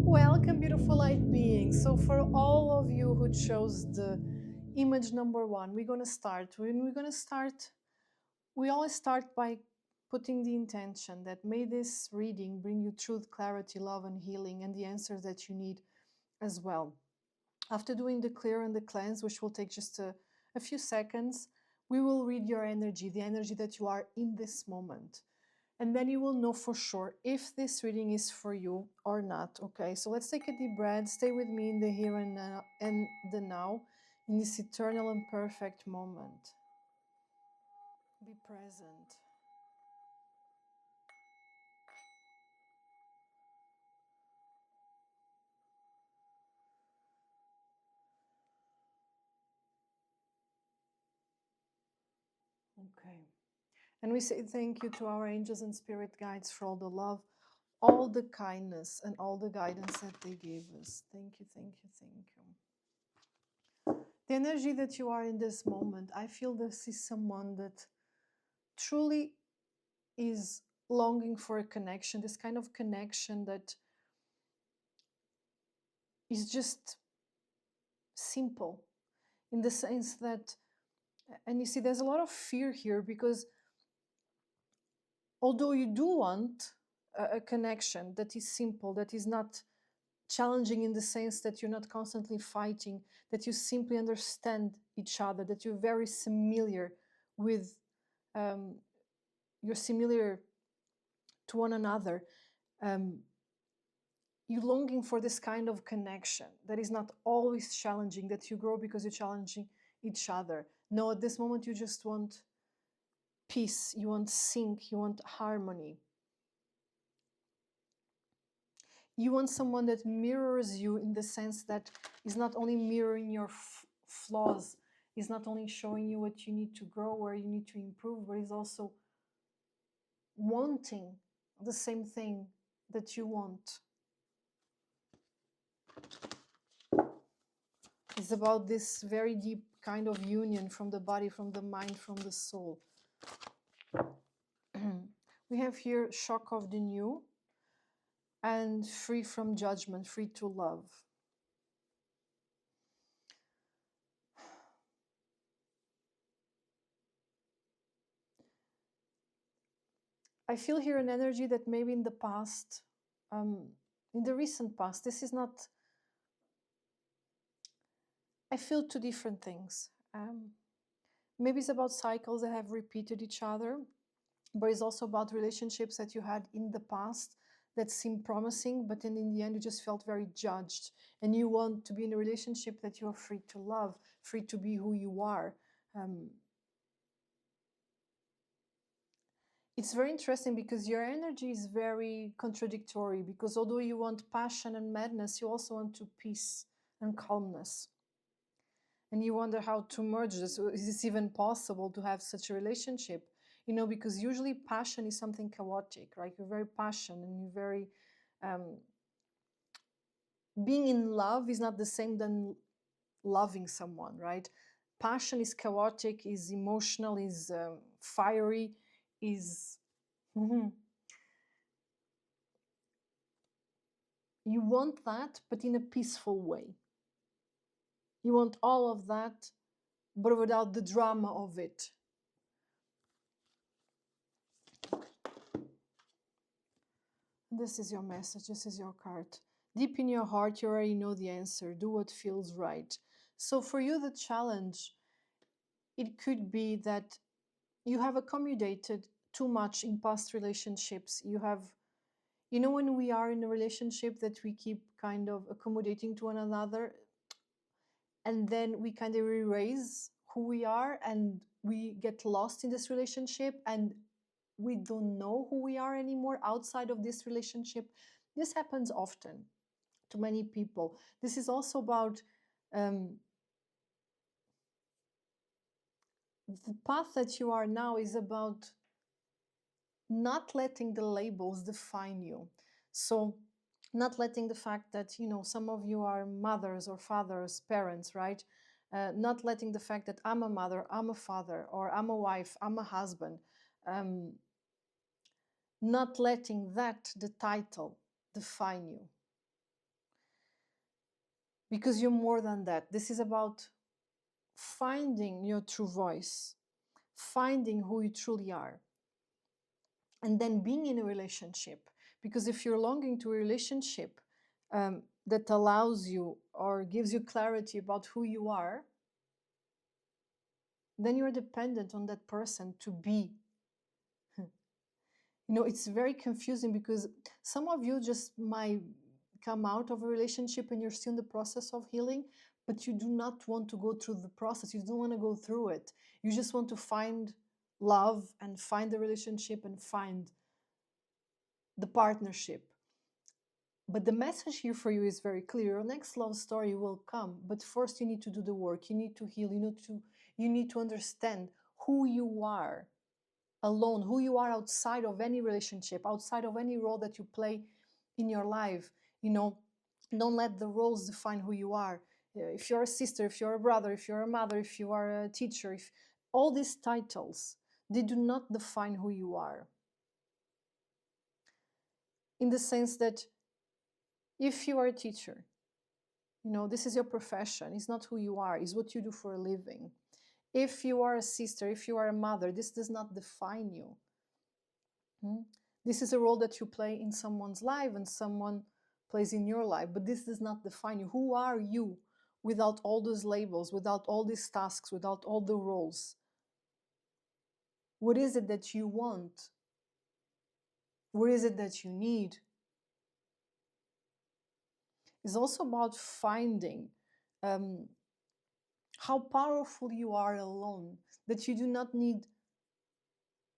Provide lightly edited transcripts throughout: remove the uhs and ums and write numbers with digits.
Welcome, beautiful light beings. So, for all of you who chose the image number one, we're going to start. When we're going to start, we always start by putting the intention that may this reading bring you truth, clarity, love, and healing, and the answers that you need as well. After doing the clear and the cleanse, which will take just a few seconds, we will read your energy, the energy that you are in this moment. And then you will know for sure if this reading is for you or not. Okay, so let's take a deep breath. Stay with me in the here and the now, in this eternal and perfect moment. Be present. Okay. And we say thank you to our angels and spirit guides for all the love, all the kindness, and all the guidance that they gave us. Thank you, thank you, thank you. The energy that you are in this moment, I feel this is someone that truly is longing for a connection, this kind of connection that is just simple in the sense that, and you see, there's a lot of fear here because although you do want a connection that is simple, that is not challenging in the sense that you're not constantly fighting, that you simply understand each other, that you're very familiar with, you're similar to one another. You're longing for this kind of connection that is not always challenging, that you grow because you're challenging each other. No, at this moment you just want peace, you want sync, you want harmony. You want someone that mirrors you in the sense that is not only mirroring your flaws, is not only showing you what you need to grow, where you need to improve, but is also wanting the same thing that you want. It's about this very deep kind of union from the body, from the mind, from the soul. We have here shock of the new and free from judgment, free to love. I feel here an energy that maybe in the past, in the recent past, this is not, I feel two different things. Maybe it's about cycles that have repeated each other, but it's also about relationships that you had in the past that seemed promising, but then in the end you just felt very judged, and you want to be in a relationship that you're free to love, free to be who you are. It's very interesting because your energy is very contradictory, because although you want passion and madness, you also want to peace and calmness. And you wonder how to merge this. Is this even possible to have such a relationship? You know, because usually passion is something chaotic, right? You're very passionate and you're very... being in love is not the same than loving someone, right? Passion is chaotic, is emotional, is fiery, is... You want that, but in a peaceful way. You want all of that, but without the drama of it. This is your message, this is your card. Deep in your heart, you already know the answer. Do what feels right. So for you, the challenge, it could be that you have accommodated too much in past relationships. You have, you know, when we are in a relationship that we keep kind of accommodating to one another, and then we kind of erase who we are and we get lost in this relationship and we don't know who we are anymore outside of this relationship. This happens often to many people. This is also about the path that you are now is about not letting the labels define you. So not letting the fact that, you know, some of you are mothers or fathers, parents, right? Not letting the fact that I'm a mother, I'm a father, or I'm a wife, I'm a husband. Not letting that, the title, define you. because you're more than that. This is about finding your true voice, finding who you truly are, and then being in a relationship. Because if you're longing to a relationship that allows you or gives you clarity about who you are, then you're dependent on that person to be. It's very confusing because some of you just might come out of a relationship and you're still in the process of healing, but you do not want to go through the process. You don't want to go through it. You just want to find love and find the relationship and find the partnership. But the message here for you is very clear. Your next love story will come, but first you need to do the work. You need to heal. You need to understand who you are alone, who you are outside of any relationship, outside of any role that you play in your life. Don't let the roles define who you are. If you're a sister, if you're a brother, if you're a mother, if you are a teacher, if all these titles, they do not define who you are. In the sense that if you are a teacher, this is your profession. It's not who you are. It's what you do for a living. If you are a sister, if you are a mother, this does not define you. This is a role that you play in someone's life and someone plays in your life, but this does not define you. Who are you without all those labels, without all these tasks, without all the roles? What is it that you want? What is it that you need? It's also about finding how powerful you are alone, that you do not need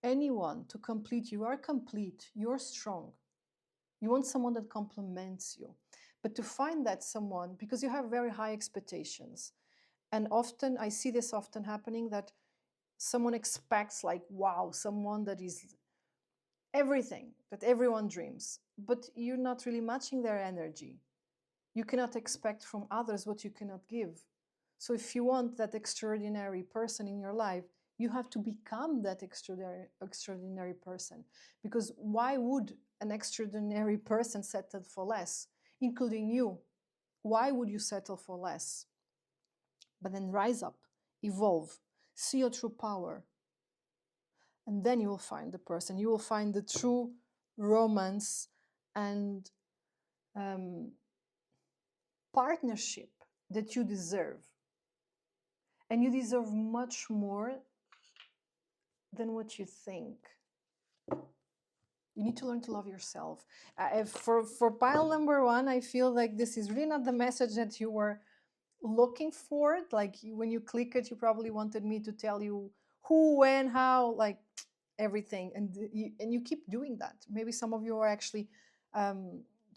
anyone to complete you. You are complete. You're strong. You want someone that complements you. But to find that someone, because you have very high expectations, and often I see this often happening, that someone expects, like, wow, someone that is everything that everyone dreams, but you're not really matching their energy. You cannot expect from others what you cannot give. So if you want that extraordinary person in your life, you have to become that extraordinary person. Because why would an extraordinary person settle for less, including you? Why would you settle for less? But then rise up, evolve, see your true power, and then you will find the person. You will find the true romance and partnership that you deserve. And you deserve much more than what you think. You need to learn to love yourself. For pile number one, I feel like this is really not the message that you were looking for. Like when you click it, you probably wanted me to tell you who, when, how, like everything. And you keep doing that. Maybe some of you are actually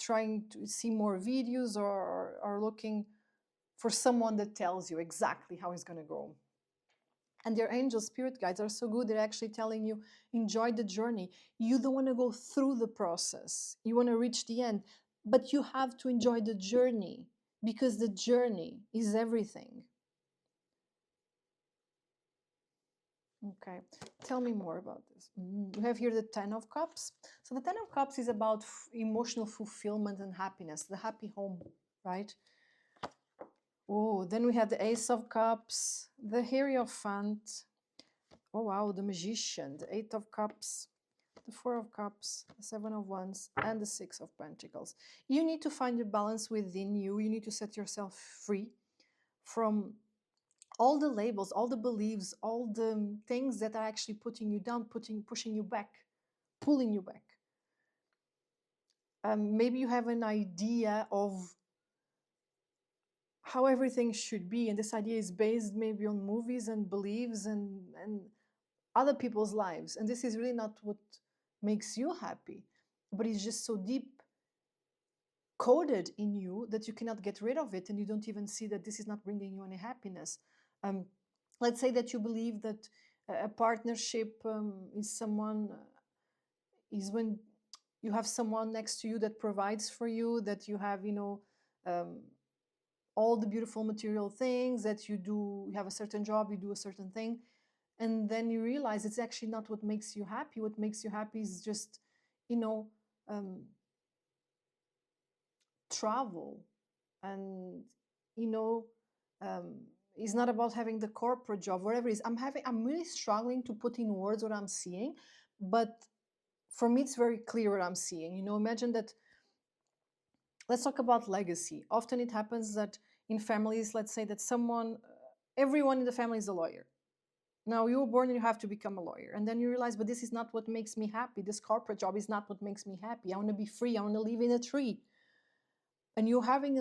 trying to see more videos or are looking for someone that tells you exactly how it's going to go. And your angel spirit guides are so good. They're actually telling you, enjoy the journey. You don't want to go through the process. You want to reach the end. But you have to enjoy the journey, because the journey is everything. Okay, tell me more about this. You have here the Ten of Cups. So the Ten of Cups is about emotional fulfillment and happiness, the happy home, right? Oh, then we have the Ace of Cups, the Hierophant. Oh wow, the Magician, the Eight of Cups, the Four of Cups, the Seven of Wands, and the Six of Pentacles. You need to find a balance within you. You need to set yourself free from all the labels, all the beliefs, all the things that are actually putting you down, pushing you back, pulling you back. Maybe you have an idea of how everything should be, and this idea is based maybe on movies and beliefs and other people's lives, and this is really not what makes you happy, but it's just so deep coded in you that you cannot get rid of it, and you don't even see that this is not bringing you any happiness. Let's say that you believe that a partnership is when you have someone next to you that provides for you, that you have all the beautiful material things, that you have a certain job, you do a certain thing, and then you realize it's actually not what makes you happy. What makes you happy is just travel and you know, um, it's not about having the corporate job, whatever it is. I'm really struggling to put in words what I'm seeing, but for me, it's very clear what I'm seeing. Imagine that. Let's talk about legacy. Often it happens that in families, let's say that everyone in the family is a lawyer. Now you were born and you have to become a lawyer. And then you realize, but this is not what makes me happy. This corporate job is not what makes me happy. I want to be free. I want to live in a tree. And you're having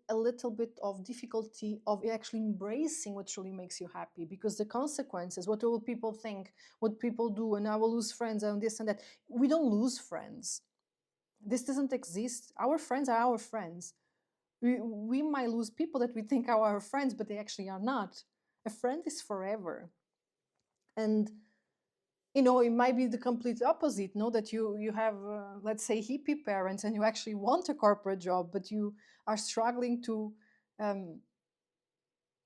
a little bit of difficulty of actually embracing what truly makes you happy, because the consequences, what will people think, what people do, and I will lose friends and this and that. We don't lose friends. This doesn't exist. Our friends are our friends. We might lose people that we think are our friends, but they actually are not. A friend is forever. And it might be the complete opposite, no, that you have let's say hippie parents and you actually want a corporate job, but you are struggling um,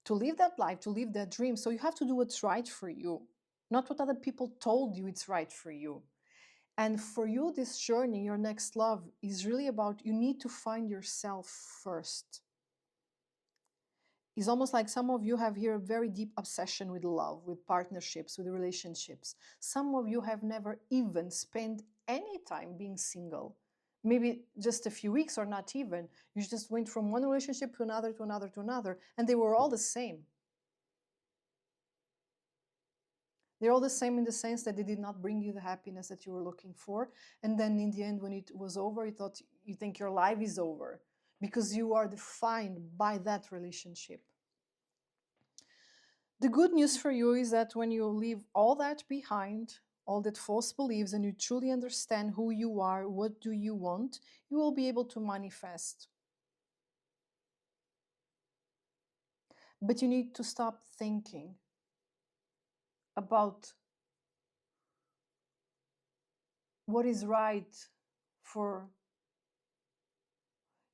to live that life, to live that dream. So you have to do what's right for you, not what other people told you it's right for you. And for you, this journey, your next love, is really about, you need to find yourself first. It's almost like some of you have here a very deep obsession with love, with partnerships, with relationships. Some of you have never even spent any time being single. Maybe just a few weeks or not even. You just went from one relationship to another, to another, to another, and they were all the same. They're all the same in the sense that they did not bring you the happiness that you were looking for. And then in the end, when it was over, you think your life is over because you are defined by that relationship. The good news for you is that when you leave all that behind, all that false beliefs, and you truly understand who you are, what do you want, you will be able to manifest. But you need to stop thinking about what is right for,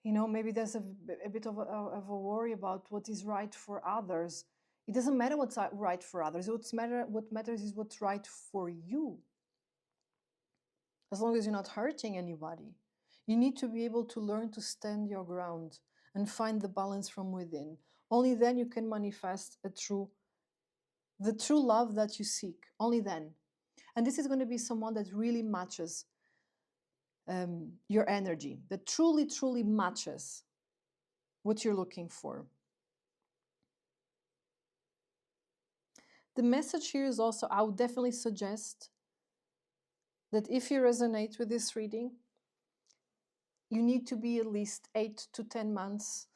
maybe there's a bit of a worry about what is right for others. It doesn't matter what's right for others. What matters is what's right for you. As long as you're not hurting anybody. You need to be able to learn to stand your ground and find the balance from within. Only then you can manifest the true love that you seek. Only then. And this is going to be someone that really matches your energy, that truly, truly matches what you're looking for. The message here is also, I would definitely suggest that if you resonate with this reading, you need to be at least 8 to 10 months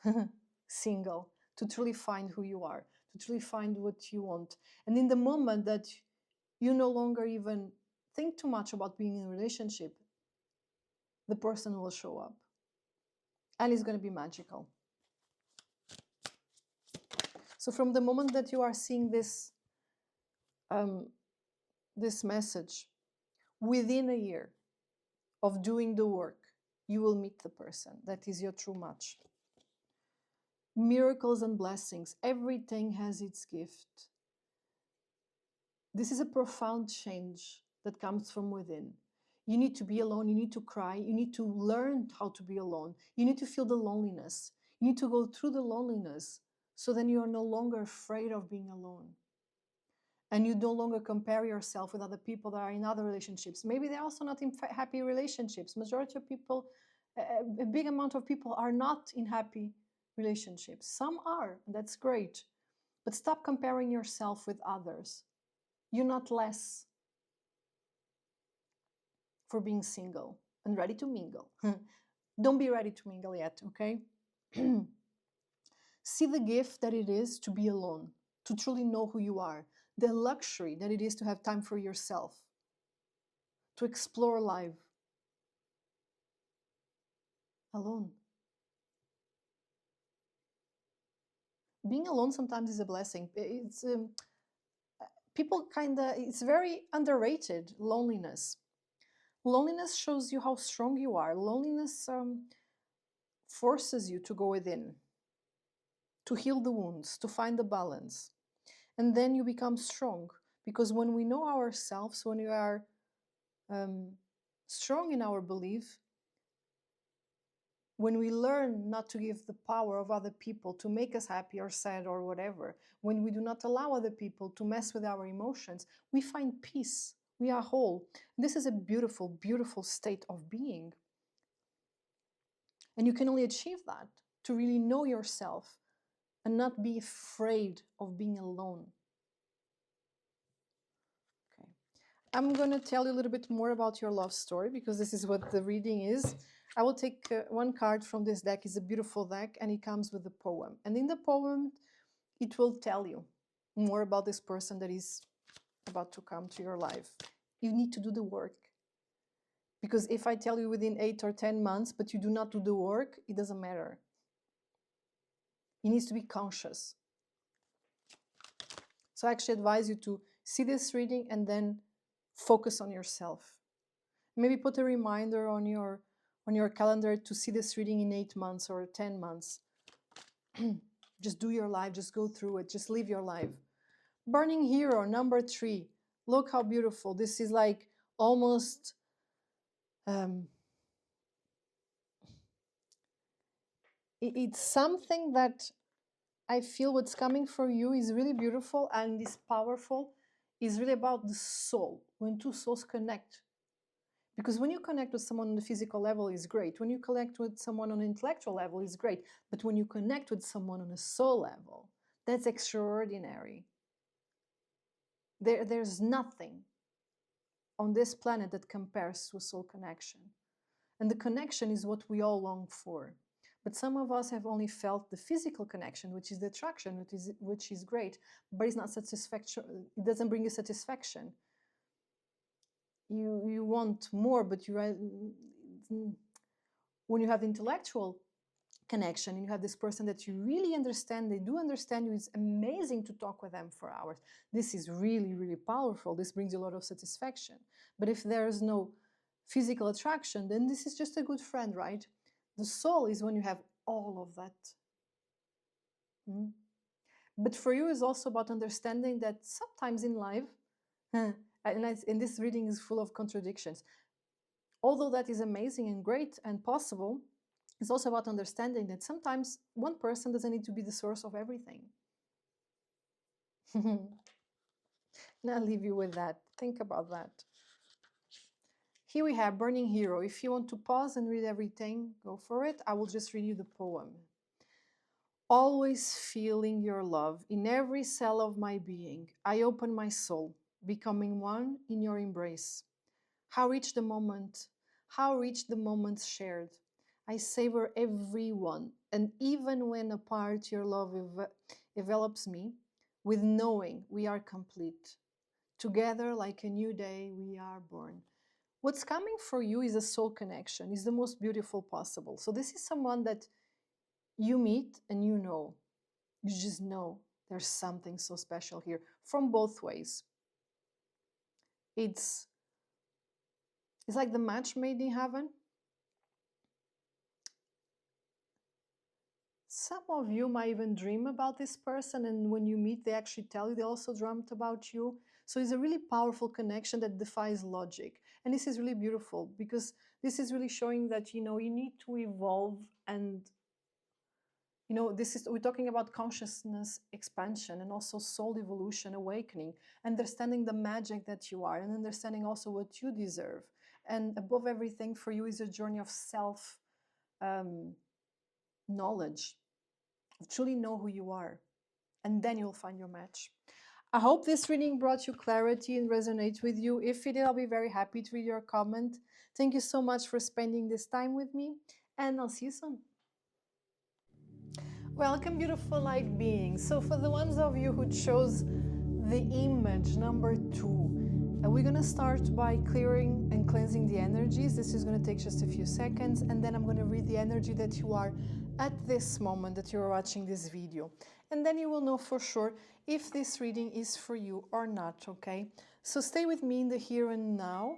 single to truly find who you are, to truly find what you want. And in the moment that you no longer even think too much about being in a relationship, the person will show up. And it's going to be magical. So from the moment that you are seeing this message, within a year of doing the work, you will meet the person that is your true match. Miracles and blessings, everything has its gift. This is a profound change that comes from within. You need to be alone, you need to cry, you need to learn how to be alone, you need to feel the loneliness, you need to go through the loneliness, so then you are no longer afraid of being alone. And you no longer compare yourself with other people that are in other relationships. Maybe they're also not in happy relationships. Majority of people, a big amount of people are not in happy relationships. Some are, and that's great. But stop comparing yourself with others. You're not less for being single and ready to mingle. Don't be ready to mingle yet, okay? See the gift that it is to be alone, to truly know who you are, the luxury that it is to have time for yourself, to explore life alone. Being alone sometimes is a blessing. It's it's very underrated, loneliness. Loneliness shows you how strong you are. Loneliness forces you to go within, to heal the wounds, to find the balance. And then you become strong. Because when we know ourselves, when we are strong in our belief, when we learn not to give the power of other people to make us happy or sad or whatever, when we do not allow other people to mess with our emotions, we find peace. We are whole. This is a beautiful, beautiful state of being. And you can only achieve that to really know yourself and not be afraid of being alone. Okay. I'm going to tell you a little bit more about your love story because this is what the reading is. I will take one card from this deck. It's a beautiful deck and it comes with a poem. And in the poem, it will tell you more about this person that is about to come to your life. You need to do the work. Because if I tell you within 8 or 10 months, but you do not do the work, it doesn't matter. He needs to be conscious. So I actually advise you to see this reading and then focus on yourself. Maybe put a reminder on your calendar to see this reading in 8 months or 10 months. Just do your life, just go through it, just live your life. Burning Hero, number 3. Look how beautiful. This is like almost it's something that I feel what's coming for you is really beautiful and is powerful. Is really about the soul, when two souls connect. Because when you connect with someone on the physical level is great. When you connect with someone on an intellectual level is great. But when you connect with someone on a soul level, that's extraordinary. There's nothing on this planet that compares to a soul connection. And the connection is what we all long for. But some of us have only felt the physical connection, which is the attraction, which is great, but it's not satisfaction. It doesn't bring you satisfaction. You want more, but when you have intellectual connection and you have this person that you really understand, they do understand you, it's amazing to talk with them for hours. This is really, really powerful. This brings you a lot of satisfaction. But if there is no physical attraction, then this is just a good friend, right? The soul is when you have all of that. But for you, it's also about understanding that sometimes in life, and this reading is full of contradictions. Although that is amazing and great and possible, it's also about understanding that sometimes one person doesn't need to be the source of everything. And I'll leave you with that. Think about that. Here we have Burning Hero. If you want to pause and read everything, go for it. I will just read you the poem. Always feeling your love in every cell of my being, I open my soul, becoming one in your embrace. How rich the moment, how rich the moments shared. I savor every one, and even when apart, your love envelops me with knowing we are complete. Together, like a new day, we are born. What's coming for you is a soul connection, is the most beautiful possible. So this is someone that you meet and you know. You just know there's something so special here from both ways. It's like the match made in heaven. Some of you might even dream about this person, and when you meet, they actually tell you they also dreamt about you. So it's a really powerful connection that defies logic. And this is really beautiful because this is really showing that, you need to evolve and we're talking about consciousness expansion and also soul evolution, awakening, understanding the magic that you are and understanding also what you deserve. And above everything, for you is a journey of self knowledge. Truly know who you are, and then you'll find your match. I hope this reading brought you clarity and resonates with you. If it did, I'll be very happy to read your comment. Thank you so much for spending this time with me, and I'll see you soon. Welcome, beautiful light beings. So for the ones of you who chose the image number 2, we're going to start by clearing and cleansing the energies. This is going to take just a few seconds, and then I'm going to read the energy that you are at this moment that you're watching this video. And then you will know for sure if this reading is for you or not, okay? So stay with me in the here and now.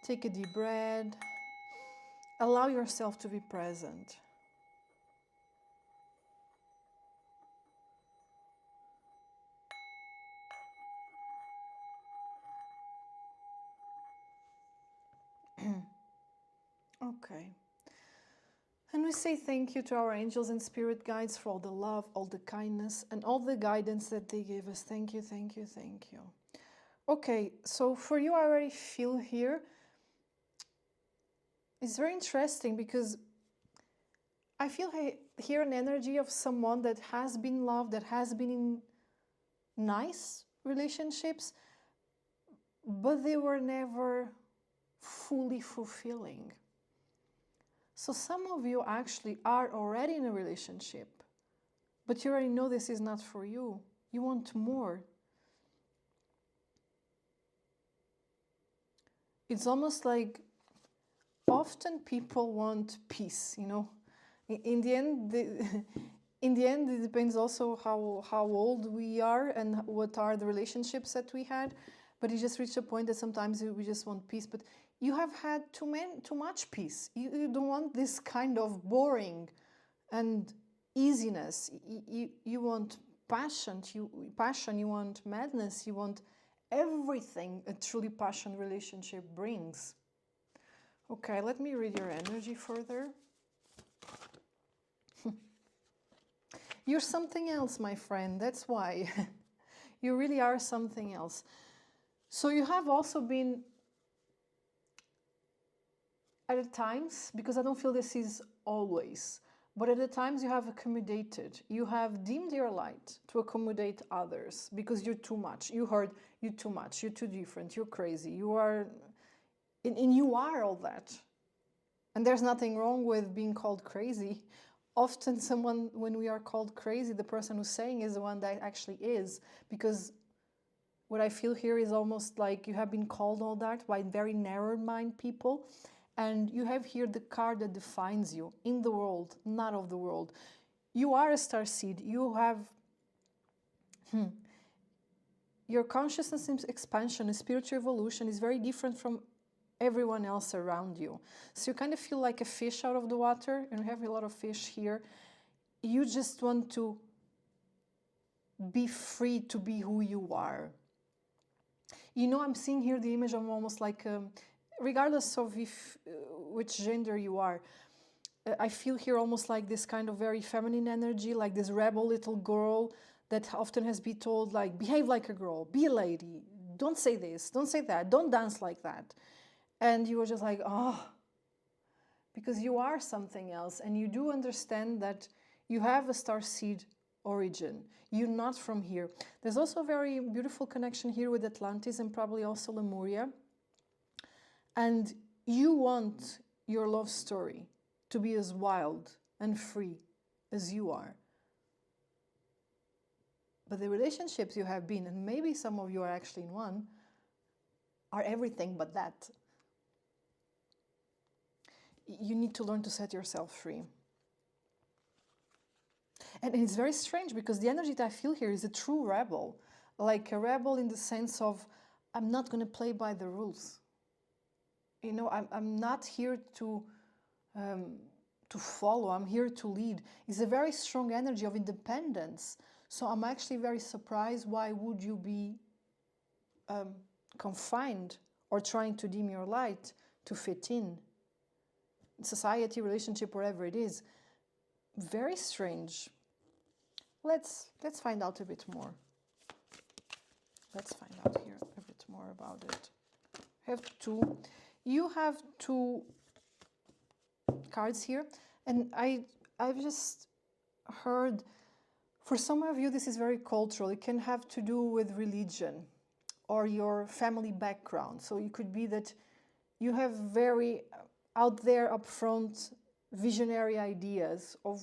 Take a deep breath. Allow yourself to be present. Okay. And we say thank you to our angels and spirit guides for all the love, all the kindness, and all the guidance that they give us. Thank you, thank you, thank you. Okay, so for you, I already feel here. It's very interesting because I feel here an energy of someone that has been loved, that has been in nice relationships, but they were never fully fulfilling. So some of you actually are already in a relationship, but you already know this is not for you. You want more. It's almost like often people want peace, you know. In the end, in the end, it depends also how old we are and what are the relationships that we had. But you just reach a point that sometimes we just want peace. But you have had too much peace. You don't want this kind of boring and easiness. You want passion. You want madness. You want everything a truly passionate relationship brings. Okay, let me read your energy further. You're something else, my friend. That's why. You really are something else. So you have also been, at times, because I don't feel this is always, but at the times you have accommodated. You have dimmed your light to accommodate others because you're too much. You heard you're too much. You're too different. You're crazy. You are, and you are all that. And there's nothing wrong with being called crazy. Often someone, when we are called crazy, the person who's saying is the one that actually is. Because what I feel here is almost like you have been called all that by very narrow-minded people. And you have here the card that defines you in the world, not of the world. You are a starseed. You have your consciousness expansion and spiritual evolution is very different from everyone else around you. So you kind of feel like a fish out of the water, and we have a lot of fish here. You just want to be free to be who you are. You know, I'm seeing here the image of almost like, regardless of which gender you are, I feel here almost like this kind of very feminine energy, like this rebel little girl that often has been told, like, behave like a girl, be a lady, don't say this, don't say that, don't dance like that. And you were just like, oh, because you are something else. And you do understand that you have a starseed origin. You're not from here. There's also a very beautiful connection here with Atlantis and probably also Lemuria. And you want your love story to be as wild and free as you are. But the relationships you have been, and maybe some of you are actually in one, are everything but that. You need to learn to set yourself free. And it's very strange because the energy that I feel here is a true rebel. Like a rebel in the sense of, I'm not going to play by the rules. You know, I'm not here to follow, I'm here to lead. It's a very strong energy of independence. So I'm actually very surprised, why would you be confined or trying to dim your light to fit in? Society, relationship, wherever it is. Very strange. Let's find out a bit more. Let's find out here a bit more about it. I have two. You have two cards here, and I've just heard, for some of you this is very cultural. It can have to do with religion or your family background. So it could be that you have very out there upfront visionary ideas of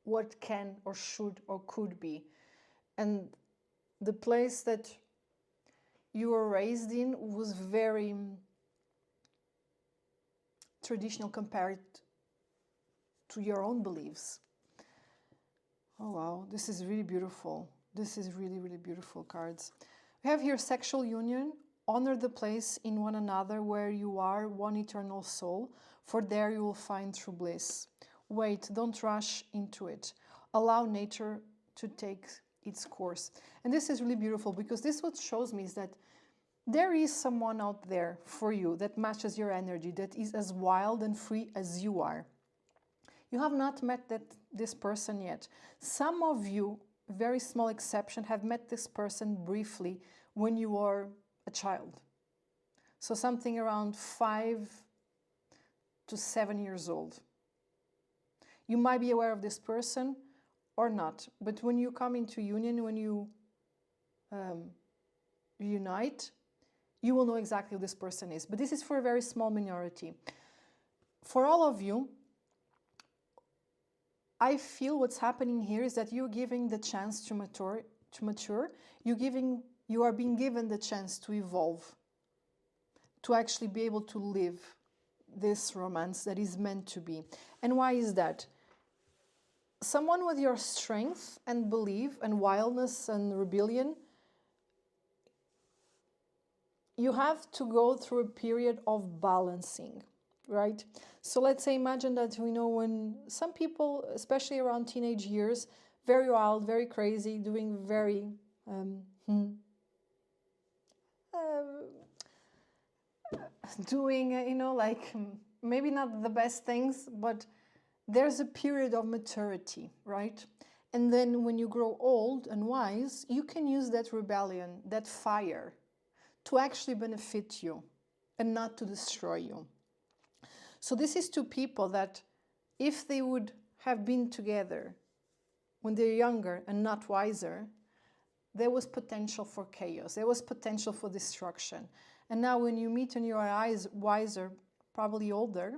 what can or should or could be. And the place that you were raised in was very traditional compared to your own beliefs. Oh wow, this is really beautiful. This is really, really beautiful cards. We have here sexual union. Honor the place in one another where you are one eternal soul, for there you will find true bliss. Wait, don't rush into it. Allow nature to take its course. And this is really beautiful because this what shows me is that there is someone out there for you that matches your energy, that is as wild and free as you are. You have not met this person yet. Some of you, very small exception, have met this person briefly when you were a child. So something around 5 to 7 years old. You might be aware of this person or not, but when you come into union, when you unite, you will know exactly who this person is. But this is for a very small minority. For all of you, I feel what's happening here is that you're giving the chance to mature. You are being given the chance to evolve, to actually be able to live this romance that is meant to be. And why is that? Someone with your strength and belief and wildness and rebellion, you have to go through a period of balancing, right? So let's say, imagine that we know when some people, especially around teenage years, very wild, very crazy, doing very doing, like maybe not the best things, but there's a period of maturity, right? And then when you grow old and wise, you can use that rebellion, that fire, to actually benefit you and not to destroy you. So this is two people that if they would have been together when they're younger and not wiser, there was potential for chaos, there was potential for destruction. And now when you meet and you are wiser, probably older,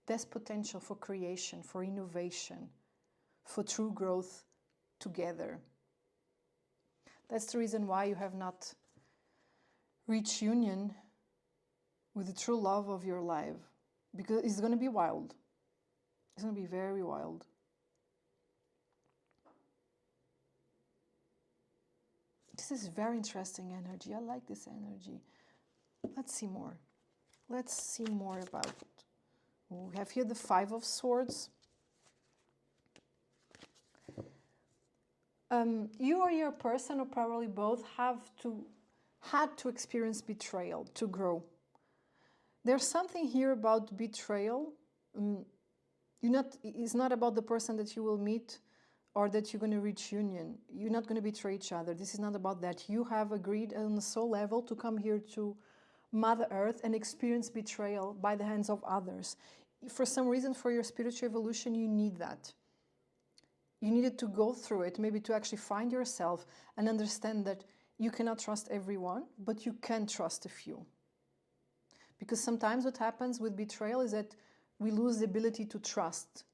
there's potential for creation, for innovation, for true growth together. That's the reason why you have not reached union with the true love of your life, because it's going to be wild. It's going to be very wild. This is very interesting energy. I like this energy. Let's see more. Let's see more about it. We have here the Five of Swords. You or your person, or probably both, had to experience betrayal to grow. There's something here about betrayal. It's not about the person that you will meet or that you're going to reach union. You're not going to betray each other. This is not about that. You have agreed on the soul level to come here to Mother Earth and experience betrayal by the hands of others. For some reason, for your spiritual evolution, you need that. You needed to go through it, maybe to actually find yourself and understand that you cannot trust everyone, but you can trust a few. Because sometimes what happens with betrayal is that we lose the ability to trust.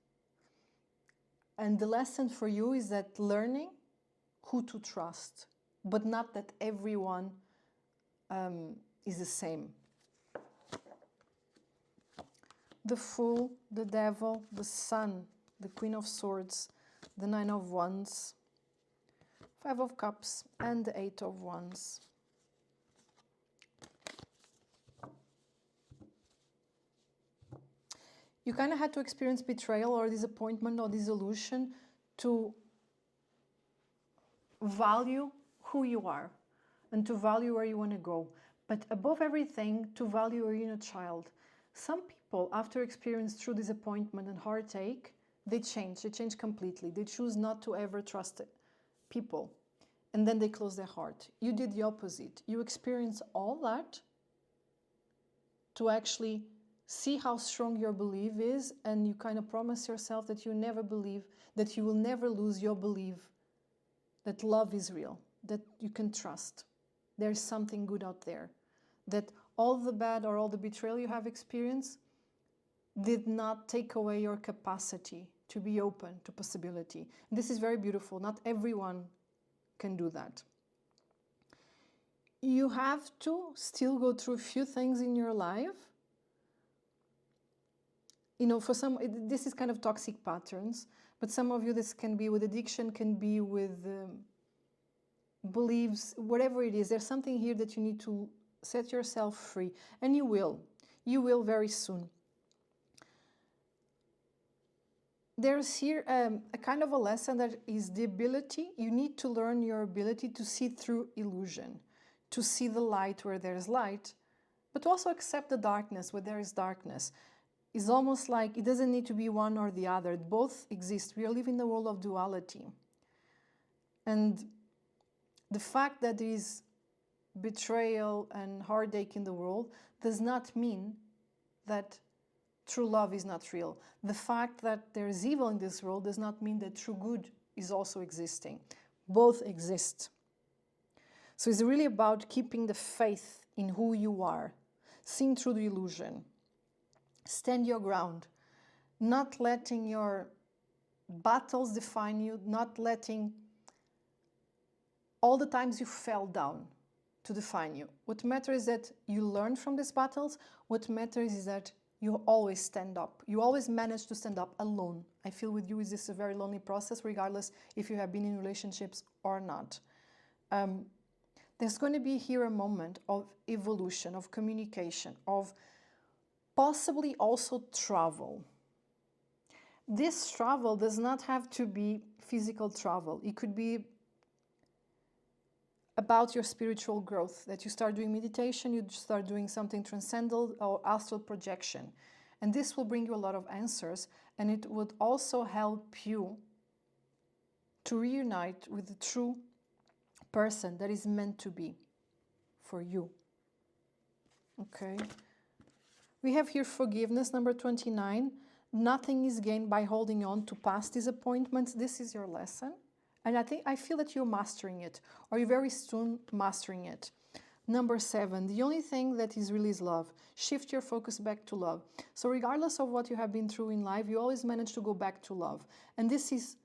And the lesson for you is that learning who to trust, but not that everyone is the same. The Fool, the Devil, the Sun, the Queen of Swords, the Nine of Wands, Five of Cups, and the Eight of Wands. You kind of had to experience betrayal or disappointment or disillusion to value who you are and to value where you want to go. But above everything, to value your inner child. Some people, after experiencing true disappointment and heartache, they change completely. They choose not to ever trust people. And then they close their heart. You did the opposite. You experience all that to actually see how strong your belief is, and you kind of promise yourself that you never believe, that you will never lose your belief, that love is real, that you can trust. There's something good out there, that all the bad or all the betrayal you have experienced did not take away your capacity to be open to possibility. And this is very beautiful. Not everyone can do that. You have to still go through a few things in your life. You know, for some, this is kind of toxic patterns, but some of you, this can be with addiction, can be with beliefs, whatever it is. There's something here that you need to set yourself free, and you will. You will very soon. There's here a kind of a lesson that is the ability, you need to learn your ability to see through illusion, to see the light where there's light, but also accept the darkness where there is darkness. is almost like it doesn't need to be one or the other. Both exist. We are living in the world of duality. And the fact that there is betrayal and heartache in the world does not mean that true love is not real. The fact that there is evil in this world does not mean that true good is also existing. Both exist. So it's really about keeping the faith in who you are, seeing through the illusion. Stand your ground, not letting your battles define you, not letting all the times you fell down to define you. What matters is that you learn from these battles. What matters is that you always stand up. You always manage to stand up alone. I feel with you is this a very lonely process, regardless if you have been in relationships or not. There's going to be here a moment of evolution, of communication, of possibly also travel. This travel does not have to be physical travel. It could be about your spiritual growth, that you start doing meditation, you start doing something transcendental or astral projection. And this will bring you a lot of answers, and it would also help you to reunite with the true person that is meant to be for you. Okay. We have here forgiveness, number 29. Nothing is gained by holding on to past disappointments. This is your lesson. And I feel that you're mastering it, or you're very soon mastering it. Number 7, the only thing that is really is love. Shift your focus back to love. So regardless of what you have been through in life, you always manage to go back to love. And this is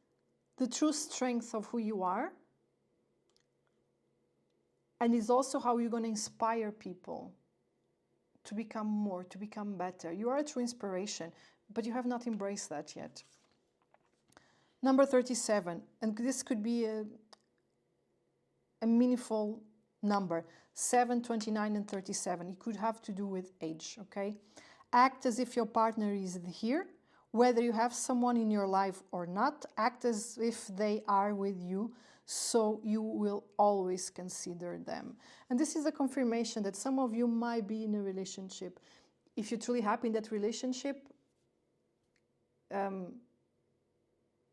the true strength of who you are. And it's also how you're going to inspire people to become more, to become better. You are a true inspiration, but you have not embraced that yet. Number 37, and this could be a meaningful number, 7, 29, and 37. It could have to do with age, okay? Act as if your partner is here, whether you have someone in your life or not. Act as if they are with you, so you will always consider them. And this is a confirmation that some of you might be in a relationship. If you're truly happy in that relationship,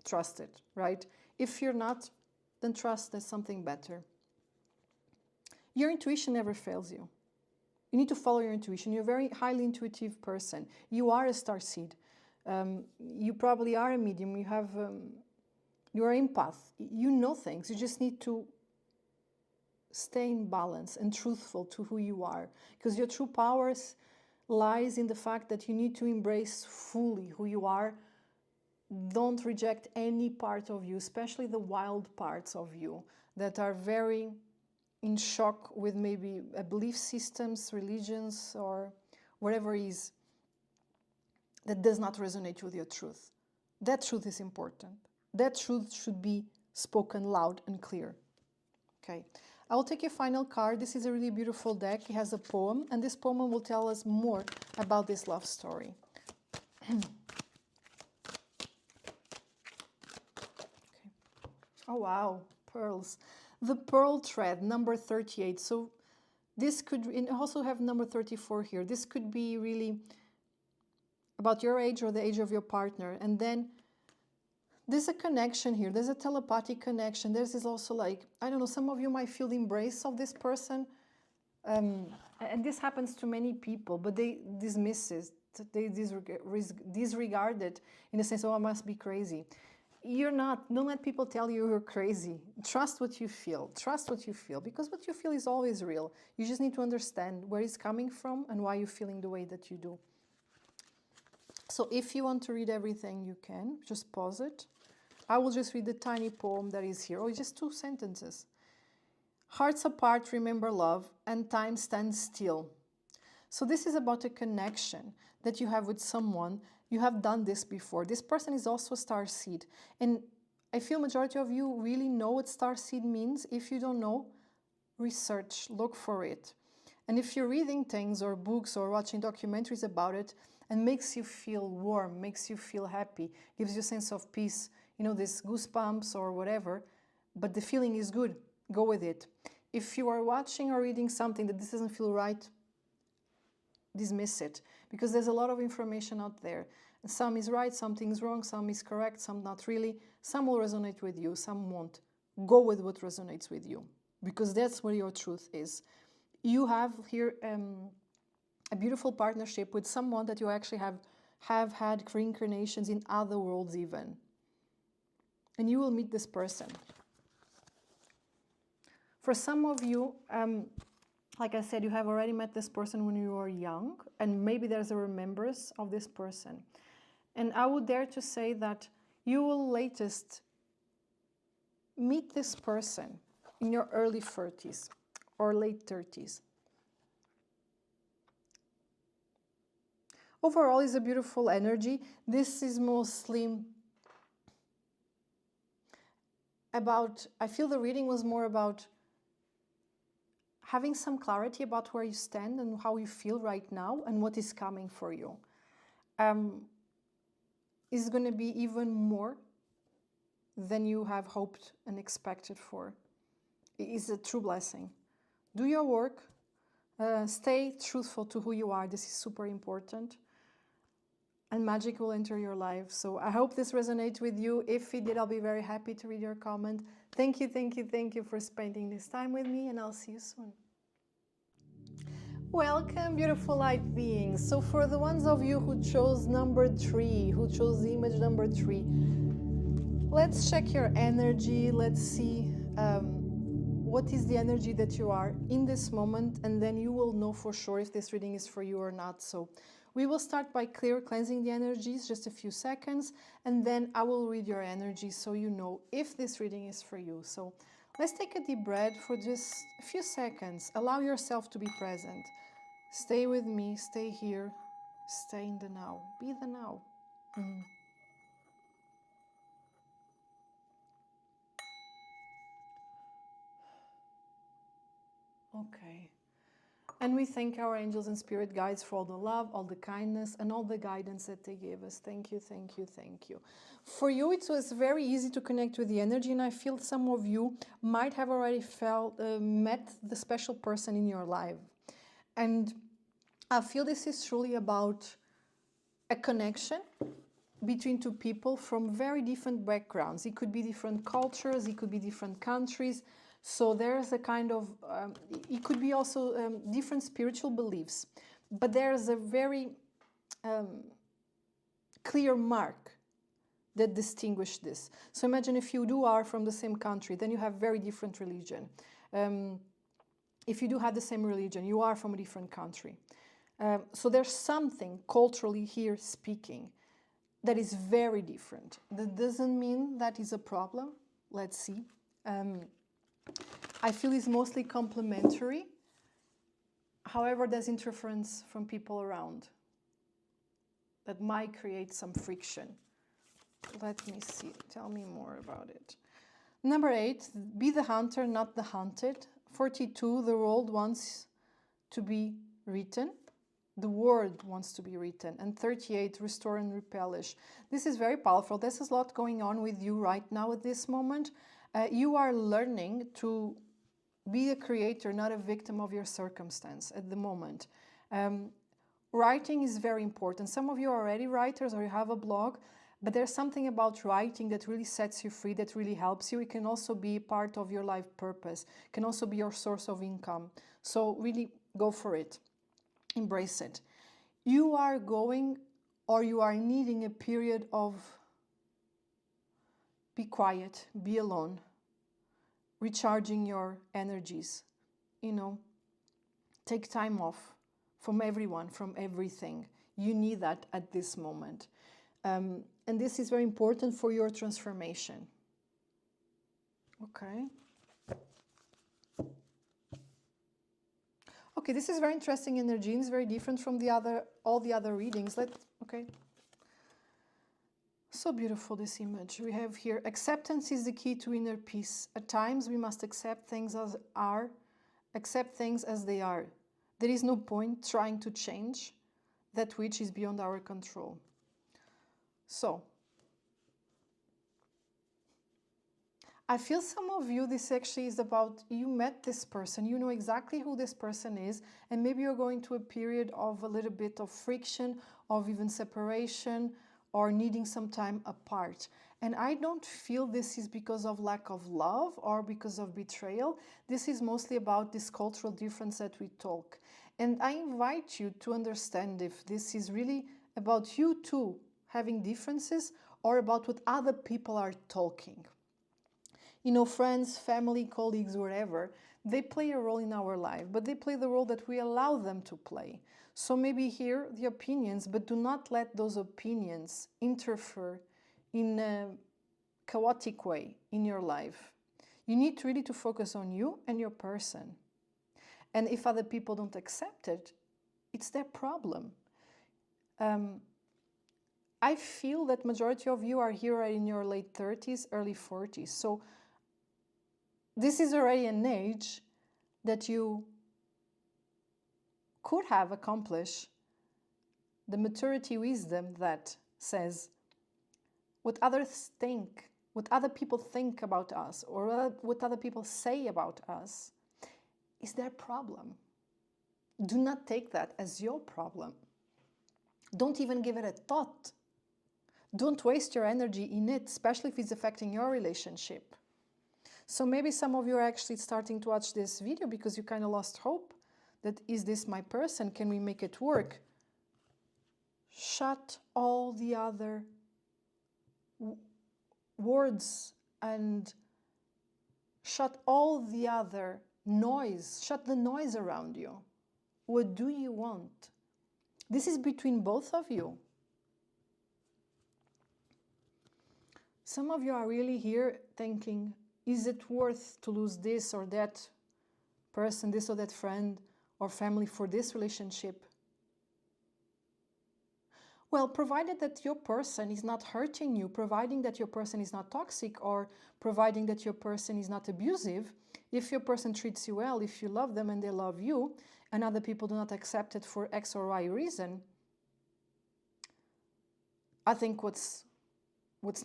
trust it, right? If you're not, then trust there's something better. Your intuition never fails you. You need to follow your intuition. You're a very highly intuitive person. You are a starseed. You probably are a medium. You're an empath. You know things. You just need to stay in balance and truthful to who you are. Because your true powers lies in the fact that you need to embrace fully who you are. Don't reject any part of you, especially the wild parts of you that are very in shock with maybe belief systems, religions, or whatever it is that does not resonate with your truth. That truth is important. That truth should be spoken loud and clear. Okay, I will take a final card. This is a really beautiful deck. It has a poem, and this poem will tell us more about this love story. Oh, wow, pearls. The pearl thread, number 38. So this could, and also have number 34 here. This could be really about your age or the age of your partner. And then there's a connection here. There's a telepathic connection. There's this also like, I don't know, some of you might feel the embrace of this person. And this happens to many people, but they dismiss it. They disregard it in the sense, oh, I must be crazy. You're not. Don't let people tell you you're crazy. Trust what you feel. Trust what you feel, because what you feel is always real. You just need to understand where it's coming from and why you're feeling the way that you do. So if you want to read everything, you can. Just pause it. I will just read the tiny poem that is here. Oh, it's just 2 sentences. Hearts apart, remember love, and time stands still. So this is about a connection that you have with someone. You have done this before. This person is also a starseed. And I feel majority of you really know what starseed means. If you don't know, research, look for it. And if you're reading things or books or watching documentaries about it and makes you feel warm, makes you feel happy, gives you a sense of peace, you know, this goosebumps or whatever, but the feeling is good, go with it. If you are watching or reading something that this doesn't feel right, dismiss it, because there's a lot of information out there. And some is right, something's wrong, some is correct, some not really. Some will resonate with you, some won't. Go with what resonates with you, because that's where your truth is. You have here a beautiful partnership with someone that you actually have had reincarnations in other worlds even. And you will meet this person. For some of you, like I said, you have already met this person when you were young, and maybe there's a remembrance of this person. And I would dare to say that you will latest meet this person in your early 30s or late 30s. Overall, it's a beautiful energy. This is mostly about, I feel the reading was more about having some clarity about where you stand and how you feel right now and what is coming for you. Is going to be even more than you have hoped and expected for. It is a true blessing. Do your work. Stay truthful to who you are. This is super important. And magic will enter your life. So I hope this resonates with you. If it did, I'll be very happy to read your comment. Thank you, thank you, thank you for spending this time with me, and I'll see you soon. Welcome, beautiful light beings. So for the ones of you who chose number 3, who chose the image number 3, let's check your energy. Let's see what is the energy that you are in this moment, and then you will know for sure if this reading is for you or not. So we will start by cleansing the energies, just a few seconds, and then I will read your energy so you know if this reading is for you. So let's take a deep breath for just a few seconds. Allow yourself to be present. Stay with me, stay here, stay in the now. Be the now. Okay. And we thank our angels and spirit guides for all the love, all the kindness, and all the guidance that they gave us. Thank you, thank you, thank you. For you, it was very easy to connect with the energy, and I feel some of you might have already met the special person in your life. And I feel this is truly about a connection between two people from very different backgrounds. It could be different cultures, it could be different countries. So there's a kind of, it could be also different spiritual beliefs, but there's a very clear mark that distinguishes this. So imagine if you are from the same country, then you have very different religion. If you do have the same religion, you are from a different country. So there's something culturally here speaking that is very different. That doesn't mean that is a problem. Let's see. I feel it's mostly complementary. However, there's interference from people around that might create some friction. Let me see. Tell me more about it. Number 8, be the hunter, not the hunted. 42, the world wants to be written. The word wants to be written. And 38, restore and repellish. This is very powerful. There's a lot going on with you right now at this moment. You are learning to be a creator, not a victim of your circumstance at the moment. Writing is very important. Some of you are already writers or you have a blog, but there's something about writing that really sets you free, that really helps you. It can also be part of your life purpose. It can also be your source of income. So really go for it. Embrace it. You are going, or you are needing a period of be quiet, be alone, recharging your energies, take time off from everyone, from everything. You need that at this moment. And this is very important for your transformation. Okay. Okay, this is very interesting energy. It's very different from all the other readings. Okay. So beautiful, this image. We have here, acceptance is the key to inner peace. At times, we must accept things as they are. There is no point trying to change that which is beyond our control. So, I feel some of you, this actually is about you met this person, you know exactly who this person is, and maybe you're going to a period of a little bit of friction, of even separation, or needing some time apart. And I don't feel this is because of lack of love or because of betrayal. This is mostly about this cultural difference that we talk. And I invite you to understand if this is really about you two having differences or about what other people are talking. You know, friends, family, colleagues, wherever, they play a role in our life, but they play the role that we allow them to play. So maybe hear the opinions, but do not let those opinions interfere in a chaotic way in your life. You need really to focus on you and your person. And if other people don't accept it, it's their problem. I feel that majority of you are here in your late 30s, early 40s. So this is already an age that you could have accomplished the maturity wisdom that says what others think, what other people think about us, or what other people say about us is their problem. Do not take that as your problem. Don't even give it a thought. Don't waste your energy in it, especially if it's affecting your relationship. So maybe some of you are actually starting to watch this video because you kind of lost hope that, is this my person? Can we make it work? Shut all the other words and shut all the other noise. Shut the noise around you. What do you want? This is between both of you. Some of you are really here thinking, is it worth to lose this or that person, this or that friend or family for this relationship? Well, provided that your person is not hurting you, providing that your person is not toxic, or providing that your person is not abusive, if your person treats you well, if you love them and they love you, and other people do not accept it for X or Y reason, I think what's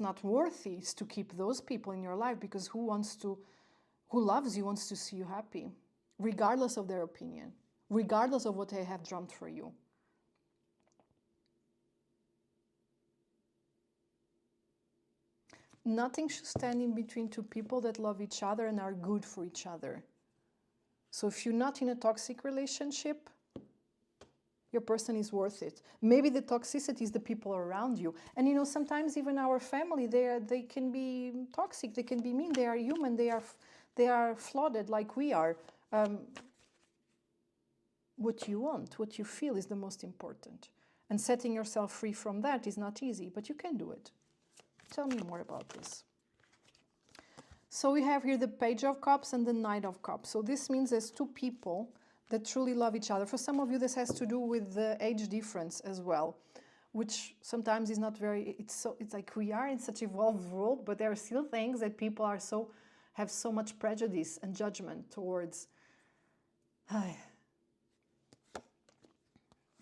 not worthy is to keep those people in your life, because who loves you wants to see you happy, regardless of their opinion, regardless of what they have dreamt for you. Nothing should stand in between two people that love each other and are good for each other. So if you're not in a toxic relationship, your person is worth it. Maybe the toxicity is the people around you. And you know, sometimes even our family, they can be toxic, they can be mean, they are human, they are flawed like we are. What you want, what you feel is the most important. And setting yourself free from that is not easy, but you can do it. Tell me more about this. So we have here the Page of Cups and the Knight of Cups. So this means there's two people that truly love each other. For some of you, this has to do with the age difference as well, which sometimes is not very, it's like we are in such an evolved world, but there are still things that people have so much prejudice and judgment towards.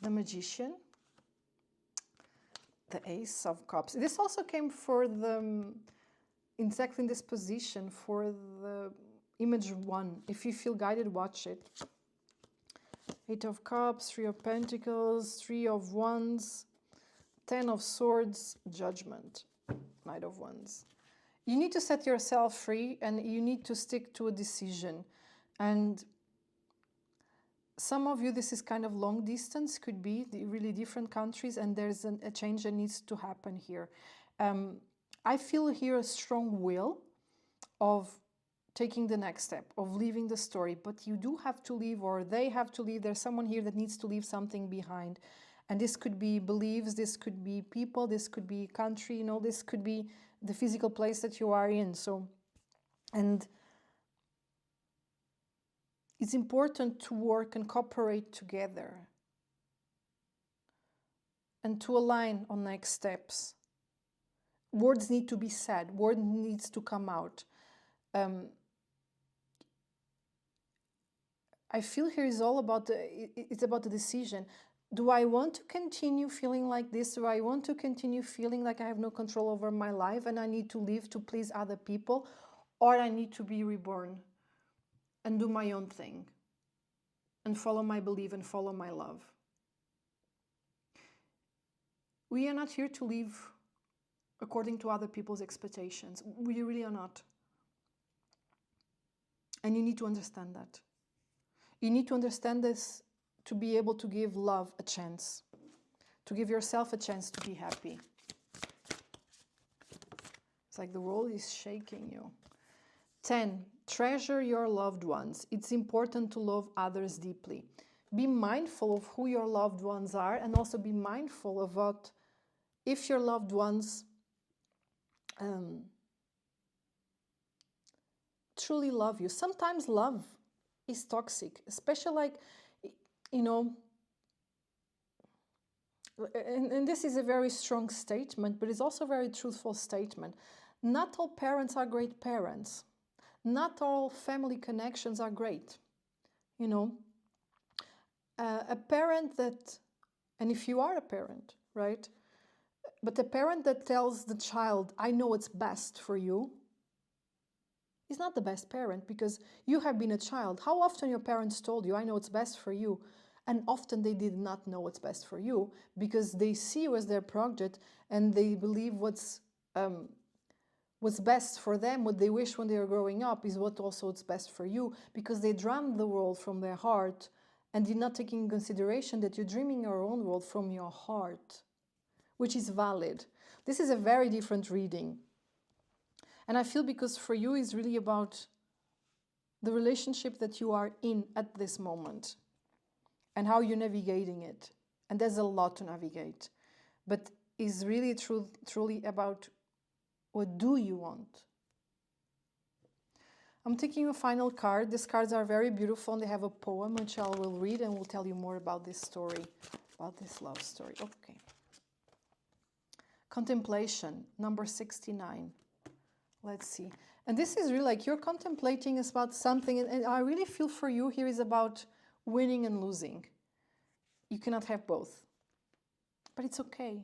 The Magician, the Ace of Cups. This also came for exactly in this position for the image 1. If you feel guided, watch it. 8 of Cups, 3 of Pentacles, 3 of Wands, 10 of Swords, Judgment, Knight of Wands. You need to set yourself free and you need to stick to a decision. And some of you, this is kind of long distance, could be really different countries, and there's a change that needs to happen here. I feel here a strong will of taking the next step, of leaving the story, but you do have to leave, or they have to leave. There's someone here that needs to leave something behind. And this could be beliefs, this could be people, this could be country, you know, this could be the physical place that you are in. So, and it's important to work and cooperate together and to align on next steps. Words need to be said, word needs to come out. I feel here is all about it's about the decision. Do I want to continue feeling like this? Do I want to continue feeling like I have no control over my life and I need to live to please other people? or I need to be reborn and do my own thing and follow my belief and follow my love. We are not here to live according to other people's expectations. We really are not. And you need to understand that. You need to understand this to be able to give love a chance, to give yourself a chance to be happy. It's like the world is shaking you. 10. Treasure your loved ones. It's important to love others deeply. Be mindful of who your loved ones are, and also be mindful of what, if your loved ones truly love you. Sometimes love is toxic, especially like, you know, and this is a very strong statement, but it's also a very truthful statement. Not all parents are great parents. Not all family connections are great. You know, a parent that, and if you are a parent, right? But a parent that tells the child, I know what's best for you, is not the best parent, because you have been a child. How often your parents told you, I know what's best for you? And often they did not know what's best for you, because they see you as their project and they believe what's best for them, what they wish when they are growing up, is what also is best for you, because they dreamed the world from their heart and did not take in consideration that you're dreaming your own world from your heart, which is valid. This is a very different reading. And I feel because for you is really about the relationship that you are in at this moment and how you're navigating it. And there's a lot to navigate, but is really truly about what do you want. I'm taking a final card. These cards are very beautiful and they have a poem which I will read and will tell you more about this story, about this love story. Okay. Contemplation, number 69. Let's see. And this is really like you're contemplating about something, and I really feel for you here is about winning and losing. You cannot have both. But it's okay.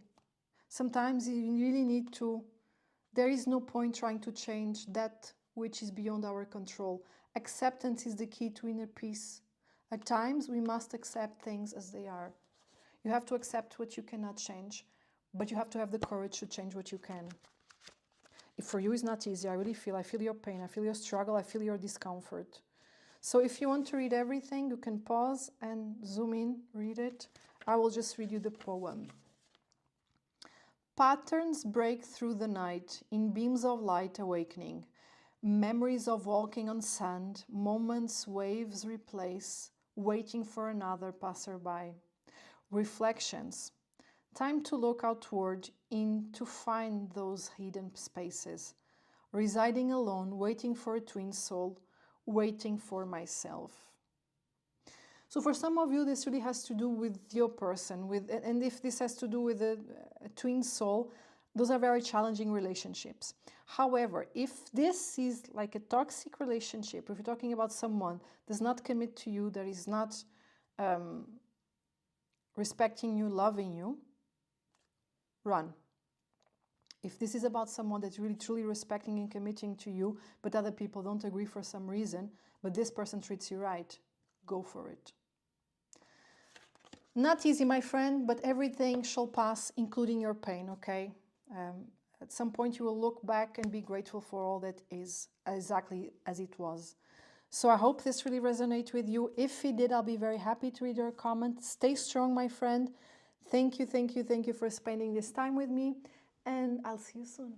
Sometimes you really need to, there is no point trying to change that which is beyond our control. Acceptance is the key to inner peace. At times we must accept things as they are. You have to accept what you cannot change, but you have to have the courage to change what you can. For you, it's not easy. I feel your pain, I feel your struggle, I feel your discomfort. So if you want to read everything, you can pause and zoom in, read it. I will just read you the poem. Patterns break through the night, in beams of light awakening. Memories of walking on sand, moments waves replace, waiting for another passerby. Reflections. Time to look outward in to find those hidden spaces. Residing alone, waiting for a twin soul, waiting for myself. So for some of you, this really has to do with your person, and if this has to do with a twin soul, those are very challenging relationships. However, if this is like a toxic relationship, if you're talking about someone that does not commit to you, that is not respecting you, loving you, run. If this is about someone that's really truly respecting and committing to you, but other people don't agree for some reason, but this person treats you right, go for it. Not easy, my friend, but everything shall pass, including your pain, okay? At some point you will look back and be grateful for all that is exactly as it was. So I hope this really resonates with you. If it did, I'll be very happy to read your comment. Stay strong, my friend. Thank you for spending this time with me, and I'll see you soon.